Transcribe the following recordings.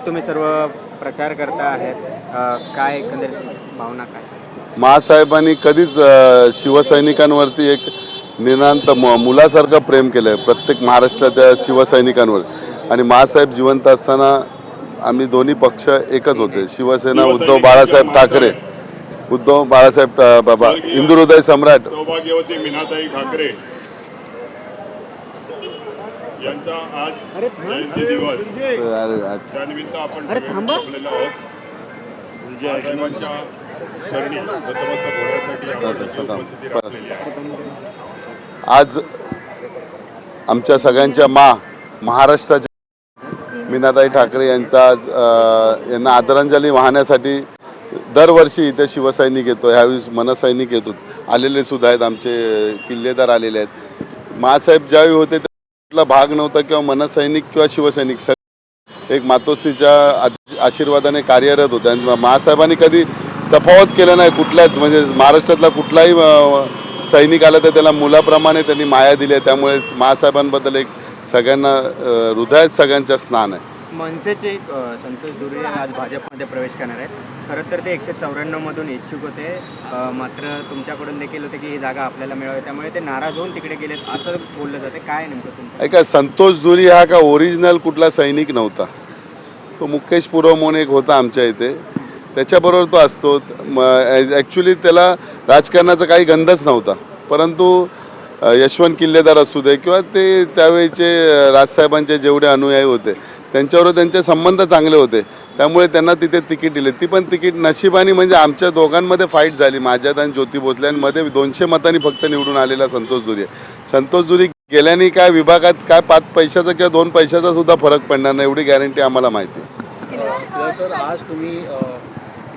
तुम्ही सर्व प्रचार करता आहेत, काय एकंदरीत भावना काय? महासाहेबांनी कधीच शिवसैनिकांवरती एक निनांत मुलासारखं प्रेम केलं आहे प्रत्येक महाराष्ट्राच्या शिवसैनिकांवर. आणि महासाहेब जिवंत असताना आम्ही दोन्ही पक्ष एकच होते, शिवसेना उद्धव बाळासाहेब ठाकरे, उद्धव बाळासाहेब बाबा हिंदुहृदय सम्राट सौभाग्यवती मीनाताई ठाकरे यांचा आज जयंती दिवस. त्यानिमित्त आपण जमलेलो आहोत. महासाहेबांच्या चरणी नतमस्तक होण्यासाठी आपण उपस्थिती राखलेली आहे. आज आमच्या सगळ्यांच्या महाराष्ट्राच्या मीनाताई ठाकरे यांचा आज यांना आदरांजली वाहण्यासाठी दरवर्षी इथे शिवसैनिक येतो, ह्यावेळी मनसैनिक येतो, आलेले सुद्धा आहेत, आमचे किल्लेदार आलेले आहेत. महासाहेब ज्यावेळी होते कुठला भाग नव्हता किंवा मनसैनिक किंवा शिवसैनिक एक मातोश्रीच्या आशीर्वादाने कार्यरत होते. आणि महासाहेबांनी कधी तफावत केलं नाही कुठल्याच, म्हणजे महाराष्ट्रातला कुठलाही सैनिक आला तर त्याला मुलाप्रमाणे त्यांनी माया दिली आहे. त्यामुळे महासाहेबांबद्दल एक सगळ्यांना हृदयात सगळ्यांच्या स्नान आहे. मनसेचे संतोष दुर्वे आज भाजपमध्ये प्रवेश करणार आहेत. खरं तर ते 194मधून इच्छुक होते, मात्र तुमच्याकडून देखील होते की ही जागा आपल्याला मिळावी, त्यामुळे ते नाराज होऊन तिकडे गेलेत असं बोललं जाते. काय नेमकं तुमचं? ऐका, संतोष दुरी हा का ओरिजिनल कुठला सैनिक नव्हता. तो मुकेश पुरव म्हणून एक होता आमच्या इथे, त्याच्याबरोबर तो असतो. ॲक्च्युली त्याला राजकारणाचा काही गंधच नव्हता, परंतु यशवंत किल्लेदार असू दे किंवा ते त्यावेळेचे राजसाहेबांचे जेवढे अनुयायी होते त्यांच्याबरोबर त्यांचे संबंध चांगले होते, त्यामुळे त्यांना तिथे तिकीट दिले. ती पण तिकीट नशिबाने, म्हणजे आमच्या दोघांमध्ये फाईट झाली, माझ्यात आणि ज्योती भोसलेंमध्ये 200 मतांनी फक्त निवडून आलेला संतोष दुरी. संतोष दुरी गेल्याने काय विभागात काय 5 पैशाचा किंवा 2 पैशाचा सुद्धा फरक पडणार नाही, एवढी गॅरंटी आम्हाला माहिती आहे. सर, आज तुम्ही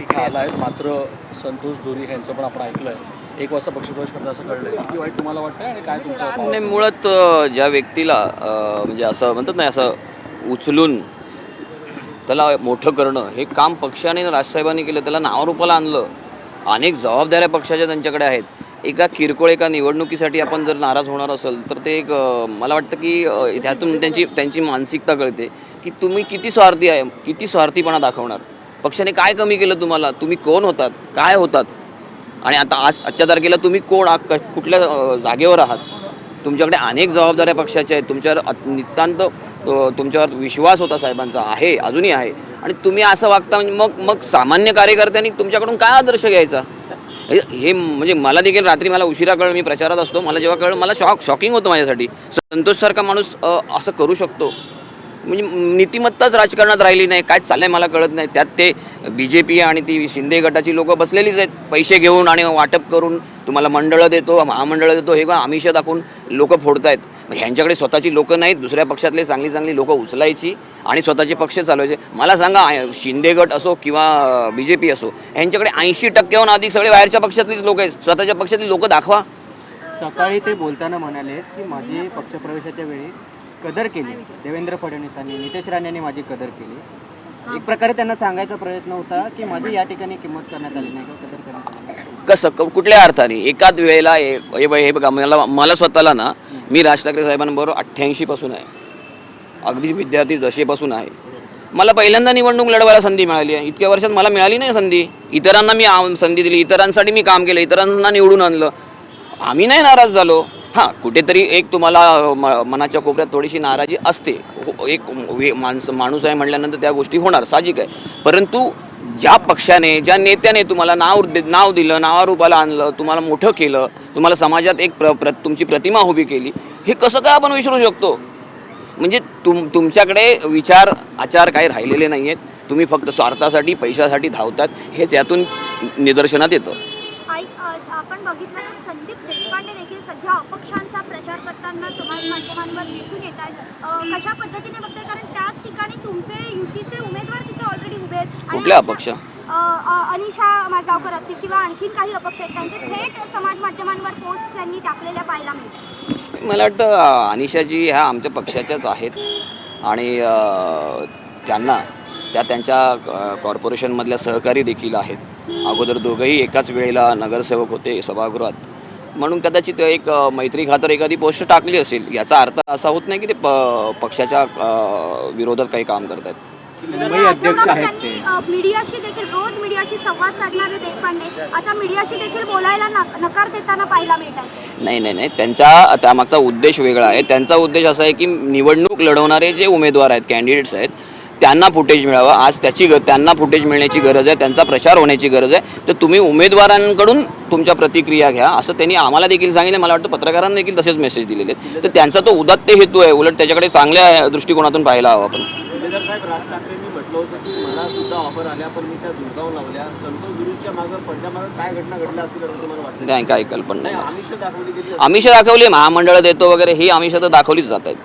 इकडे आला आहे, मात्र संतोष दुरी यांचं पण आपण ऐकलं आहे 1 वाजता पक्षप्रवेश करता असं कळलं. किती वाईट तुम्हाला वाटतं आणि काय तुमचं? नाही, मुळात ज्या व्यक्तीला म्हणजे असं म्हणतात नाही, असं उचलून त्याला मोठं करणं हे काम पक्षाने राजसाहेबांनी केलं, त्याला नावारूपाला आणलं. अनेक जबाबदाऱ्या पक्षाच्या त्यांच्याकडे आहेत. एका किरकोळ एका निवडणुकीसाठी आपण जर नाराज होणार असेल तर ते एक मला वाटतं की त्यातून त्यांची मानसिकता कळते की तुम्ही किती स्वार्थी आहे, किती स्वार्थीपणा दाखवणार. पक्षाने काय कमी केलं तुम्हाला, तुम्ही कोण होतात, काय होतात, आणि आता आजच्या तारखेला तुम्ही कोण कुठल्या जागेवर आहात. तुमच्याकडे अनेक जबाबदाऱ्या पक्षाच्या आहेत, तुमच्यावर नितांत तुमच्यावर विश्वास होता साहेबांचा, आहे, अजूनही आहे, आणि तुम्ही असं वागता. मग सामान्य कार्यकर्त्यांनी तुमच्याकडून काय आदर्श घ्यायचा हे म्हणजे मला देखील रात्री मला उशिरा कळलं, मी प्रचारात असतो, मला जेव्हा कळलं मला शॉकिंग होतं माझ्यासाठी. संतोषसारखा माणूस असं करू शकतो, म्हणजे नीतिमत्ताच राजकारणात राहिली नाही. काय चाललंय मला कळत नाही. त्यात ते BJP आणि ती शिंदे गटाची लोक बसलेलीच आहेत, पैसे घेऊन आणि वाटप करून तुम्हाला मंडळं देतो, महामंडळं देतो, हे आमिष दाखवून लोक फोडतायत. ह्यांच्याकडे स्वतःची लोकं नाहीत, दुसऱ्या पक्षातले चांगली चांगली लोकं उचलायची आणि स्वतःचे पक्ष चालवायचे. मला सांगा, शिंदे गट असो किंवा BJP असो, यांच्याकडे 80% अधिक सगळे बाहेरच्या पक्षातलीच लोक आहेत. स्वतःच्या पक्षातली लोक दाखवा. सकाळी ते बोलताना म्हणाले की माझी पक्षप्रवेशाच्या वेळी कदर केली, देवेंद्र फडणवीसांनी, नितेश राणे यांनी माझी कदर केली. एक प्रकारे त्यांना सांगायचा प्रयत्न होता की माझी या ठिकाणी किंमत करण्यात आली नाही, कदर करण्यात आली नाही. कसं, कुठल्या अर्थाने? एकाच वेळेला हे बघा, मला स्वतःला ना, मी राज ठाकरे साहेबांबरोबर 88 पासून आहे, अगदी विद्यार्थी दशेपासून आहे. मला पहिल्यांदा निवडणूक लढवायला संधी मिळाली आहे. इतक्या वर्षात मला मिळाली नाही संधी. इतरांना मी संधी दिली, इतरांसाठी मी काम केलं, इतरांना निवडून आणलं. आम्ही नाही नाराज झालो. हां, कुठेतरी एक तुम्हाला मनाच्या कोपऱ्यात थोडीशी नाराजी असते, एक माणूस आहे म्हटल्यानंतर त्या गोष्टी होणार, साहजिक आहे. परंतु ज्या पक्षाने, ज्या नेत्याने तुम्हाला नाव दिलं, नावारूपाला आणलं, तुम्हाला मोठं केलं, तुम्हाला समाजात एक तुमची प्रतिमा उभी केली, हे कसं काय आपण विसरू शकतो? म्हणजे तुमच्याकडे विचार आचार काही राहिलेले नाही आहेत. तुम्ही फक्त स्वार्थासाठी, पैशासाठी धावतात, हेच यातून निदर्शनात येतं. आपण बघितलं तर संदीप देशपांडे देखील सध्या अपक्षांचा प्रचार करताना समाज माध्यमांवर दिसून येत आहेत. कशा पद्धतीने बघताय? कारण त्याच ठिकाणी तुमचे युतीचे उमेदवार तिथे ऑलरेडी उभे आहेत. कुठल्या अपक्ष? अनिशा माझगावकर असतील किंवा आणखीन काही अपक्ष आहेत, त्यांचे थेट समाज माध्यमांवर पोस्ट त्यांनी टाकलेल्या पाहायला मिळतात. मला वाटतं अनिशाजी ह्या आमच्या पक्षाच्याच आहेत आणि त्यांना त्यांच्या कॉर्पोरेशनमधल्या सहकारी देखील आहेत. अगोदर दोघंही एकाच वेळेला नगरसेवक होते सभागृहात, म्हणून कदाचित एक मैत्री खातर एखादी पोस्ट टाकली असेल. याचा अर्थ असा होत नाही की ते पक्षाच्या विरोधात काही काम करत आहेत. मुंबई अध्यक्ष आहेत ते. मीडियाशी देखील रोज मीडियाशी संवाद साधणारे देशपांडे आता मीडियाशी देखील बोलायला नकार देताना पाहायला मिळतात. नाही त्यांचा त्यामागचा उद्देश वेगळा आहे. त्यांचा उद्देश असा आहे की निवडणूक लढवणारे जे उमेदवार आहेत, कॅन्डिडेट्स आहेत, त्यांना फुटेज मिळावं. आज त्यांना फुटेज मिळण्याची गरज आहे, त्यांचा प्रचार होण्याची गरज आहे. तर तुम्ही उमेदवारांकडून तुमच्या प्रतिक्रिया घ्या असं त्यांनी आम्हाला देखील सांगितलं. मला वाटतं पत्रकारांना देखील तसेच मेसेज दिलेले आहेत. तर त्यांचा तो उदात्त हेतू आहे. उलट त्याच्याकडे चांगल्या दृष्टिकोनातून पाहायला हवं आपण. शिलेदार साहेब, राज ठाकरेंनी म्हटलं होतं की मला सुद्धा ऑफर आल्या पण मी त्या दुर्गावून लावल्या. संतोष गुरुच्या मागं पडल्यामागं काय घटना घडल्या असतील असं तुम्हाला वाटतं? नाही, काही कल्पना नाही. आमिष दाखवली गेली. आमिष दाखवली, महामंडळ देतो वगैरे, ही आमिष तर दाखवलीच जात आहेत.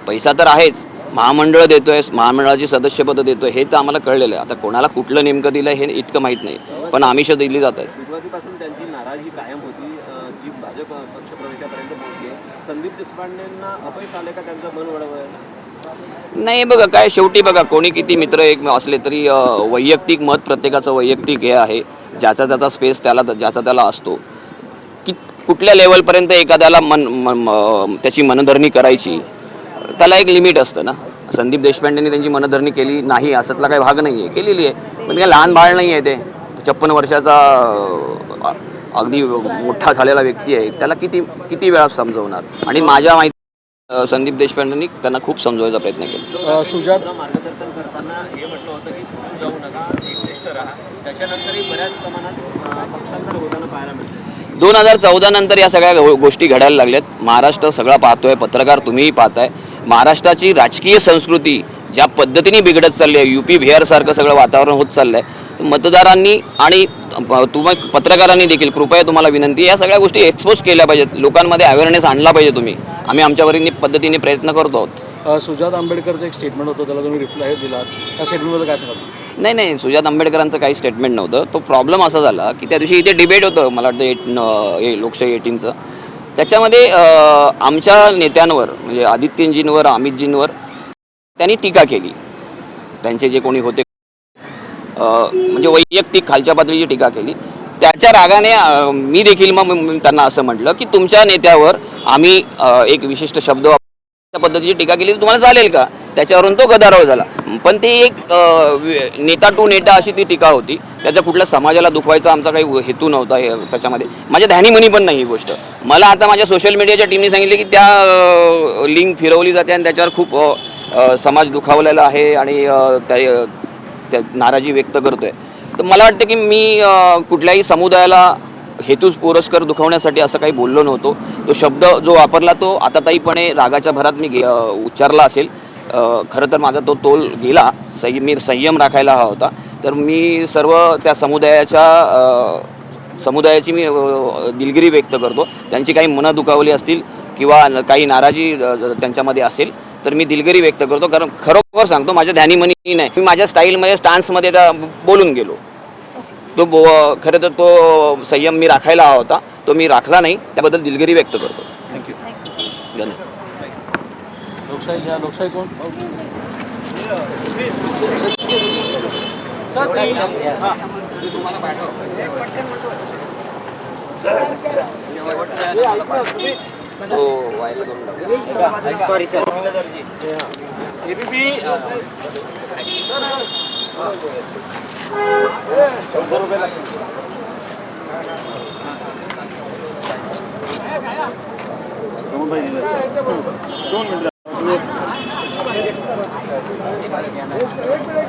पैसा तर आहेच, महामंडळ देतोय, महामंडळाची सदस्यपद देतोय, हे तर आम्हाला कळलेलं आहे. आता कोणाला कुठलं नेमकं दिलं हे इतकं माहीत नाही, पण आमिष दिली जात आहेत. सुरुवातीपासून त्यांची नाराजी कायम होती, जी भाजप पक्षप्रवेशापर्यंत पोहोचली. संदीप देशपांडेंना अपयश आले का त्यांचं मन वळवलं? नाही बघा, काय शेवटी बघा, कोणी किती मित्र एक असले तरी वैयक्तिक मत प्रत्येकाचं वैयक्तिक हे आहे. ज्याचा त्याचा स्पेस ज्याचा त्याला असतो. की कुठल्या लेवलपर्यंत एखाद्याला त्याची मनधरणी करायची, त्याला एक लिमिट असतं ना. संदीप देशपांडेंनी त्यांची मनधरणी केली नाही असतला काही भाग नाही आहे, केलेली आहे. पण काय लहान बाळ नाही आहे, ते 56 वर्षाचा अगदी मोठा झालेला व्यक्ती आहे. त्याला किती वेळा समजवणार. आणि माझ्या माहिती संदीप देशपांडेंनी त्यांना खूप समजवायचा प्रयत्न केला. सुजात, मार्गदर्शन करताना हे म्हटलं होतं की कुठून जाऊ नका, एकनिष्ठ राहा. त्याच्यानंतरही बऱ्याच प्रमाणात पक्षांतर होताना पाहायला मिळतं. 2014 नंतर या सगळ्या गोष्टी घडायला लागल्यात. महाराष्ट्र सगळा पाहतोय, पत्रकार तुम्हीही पाहताय. महाराष्ट्राची राजकीय संस्कृती ज्या पद्धतीने बिघडत चालली आहे, UP बिहारसारखं सगळं वातावरण होत चाललं आहे. मतदारांनी आणि तुम्ही पत्रकारांनी देखील कृपया तुम्हाला विनंती, या सगळ्या गोष्टी एक्सपोज केल्या पाहिजेत, लोकांमध्ये अवेअरनेस आणला पाहिजे तुम्ही. आम्ही आमच्यावरील पद्धतीने प्रयत्न करतो आहोत. सुजात आंबेडकरचं एक स्टेटमेंट होतं, त्याला तुम्ही रिप्लाय दिलात. त्या स्टेटमेंटबद्दल काय सांगाल? नाही, सुजात आंबेडकरांचं काही स्टेटमेंट नव्हतं. तो प्रॉब्लेम असा झाला की त्या दिवशी इथे डिबेट होतं, मला वाटतं लोकशाही 18चं. त्याच्यामध्ये आमच्या नेत्यांवर म्हणजे आदित्यजींवर, अमितजींवर त्यांनी टीका केली. त्यांचे जे कोणी होते म्हणजे वैयक्तिक खालच्या पातळीची टीका केली. त्याच्या रागाने मी देखील मग त्यांना असं म्हटलं की तुमच्या नेत्यावर आम्ही एक विशिष्ट शब्द पद्धतीची टीका केली, तुम्हाला चालेल का? त्याच्यावरून तो गदारोळ झाला. पण ती एक नेता टू नेता अशी ती टीका होती. त्याच्या कुठल्या समाजाला दुखवायचा आमचा काही हेतू नव्हता. त्याच्यामध्ये माझ्या ध्यानीमनी पण नाही ही गोष्ट. मला आता माझ्या सोशल मीडियाच्या टीमने सांगितले की त्या लिंक फिरवली जाते आणि त्याच्यावर खूप समाज दुखावलेला आहे आणि त्या नाराजी व्यक्त करतोय. तर मला वाटतं की मी कुठल्याही समुदायाला हेतूच पुरस्कार दुखवण्यासाठी असं काही बोललो नव्हतो. तो शब्द जो वापरला तो आताताईपणे रागाच्या भरात मी उच्चारला असेल. खरं तर माझा तो तोल गेला. मी संयम राखायला हवा होता. तर मी सर्व त्या समुदायाची मी दिलगिरी व्यक्त करतो. त्यांची काही मनं दुखावली असतील किंवा काही नाराजी त्यांच्यामध्ये असेल तर मी दिलगिरी व्यक्त करतो. कारण खरोखर सांगतो, माझ्या ध्यानीमनी नाही, मी माझ्या स्टाईलमध्ये स्टान्समध्ये बोलून गेलो. खरं तर तो संयम मी राखायला हवा होता, तो मी राखला नाही. त्याबद्दल दिलगिरी व्यक्त करतो. थँक्यू. धन्यवाद. लोकशाही कोण? तो व्हायरल करून दोन मिनिटं